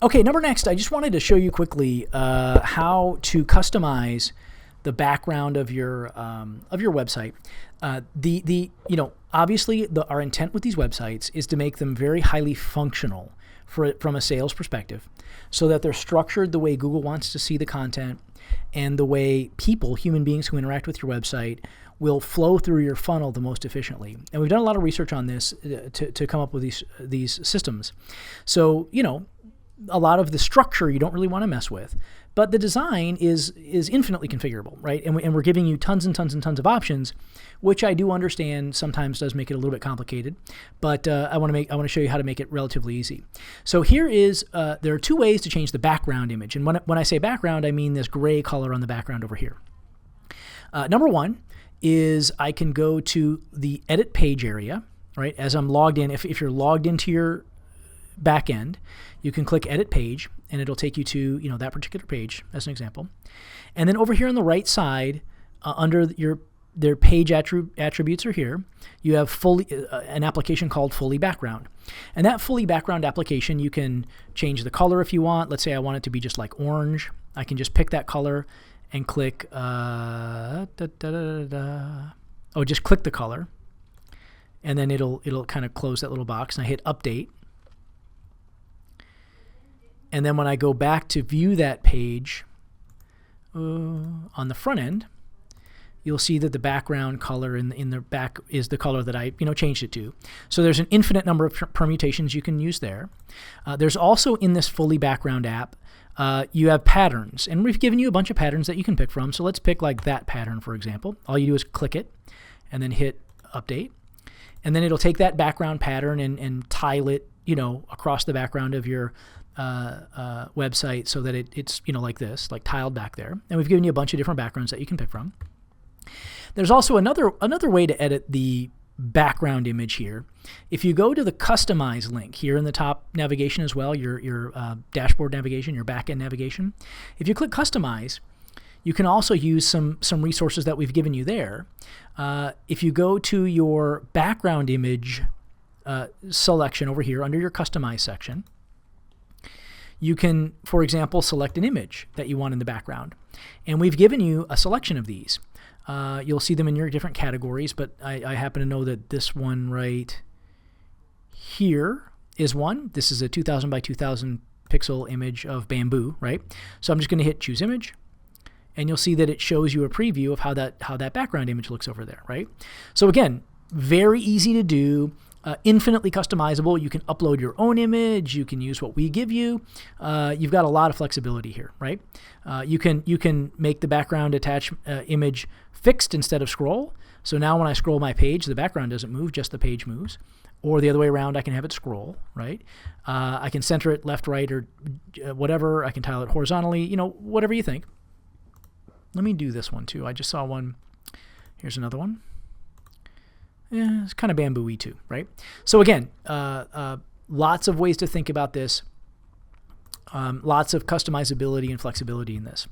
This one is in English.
Okay, next, I just wanted to show you quickly how to customize the background of your website. Obviously our intent with these websites is to make them very highly functional from a sales perspective, so that they're structured the way Google wants to see the content and the way human beings who interact with your website, will flow through your funnel the most efficiently. And we've done a lot of research on this to come up with these systems. So, a lot of the structure you don't really want to mess with, but the design is infinitely configurable, right? And we're giving you tons and tons and tons of options, which I do understand sometimes does make it a little bit complicated, but I want to show you how to make it relatively easy. So here is there are two ways to change the background image, and when I say background, I mean this gray color on the background over here. Number one is I can go to the edit page area, right? As I'm logged in, if you're logged into your back end, you can click edit page and it'll take you to that particular page as an example. And then over here on the right side, under their page attributes are here, you have an application called Fully Background. And that Fully Background application, you can change the color if you want. Let's say I want it to be just like orange. I can just pick that color and click just click the color, and then it'll kind of close that little box, and I hit update. And then when I go back to view that page on the front end, you'll see that the background color in the back is the color that I changed it to. So there's an infinite number of permutations you can use there. There's also in this Fully Background app, you have patterns, and we've given you a bunch of patterns that you can pick from. So let's pick like that pattern, for example. All you do is click it and then hit update. And then it'll take that background pattern and tile it, across the background of your website so that it's like this, like tiled back there. And we've given you a bunch of different backgrounds that you can pick from. There's also another way to edit the background image here. If you go to the Customize link here in the top navigation as well, your dashboard navigation, your backend navigation, if you click Customize, you can also use some resources that we've given you there. If you go to your background image selection over here under your Customize section, you can, for example, select an image that you want in the background. And we've given you a selection of these. You'll see them in your different categories, but I happen to know that this one right here is one. This is a 2000 by 2000 pixel image of bamboo, right? So I'm just going to hit Choose Image, and you'll see that it shows you a preview of how that background image looks over there, right? So again, very easy to do. Infinitely customizable. You can upload your own image. You can use what we give you. You've got a lot of flexibility here, right? You can make the background attach image fixed instead of scroll. So now when I scroll my page, the background doesn't move, just the page moves. Or the other way around, I can have it scroll, right? I can center it left, right, or whatever. I can tile it horizontally, whatever you think. Let me do this one too. I just saw one. Here's another one. Yeah, it's kind of bamboo-y too, right? So again, lots of ways to think about this. Lots of customizability and flexibility in this.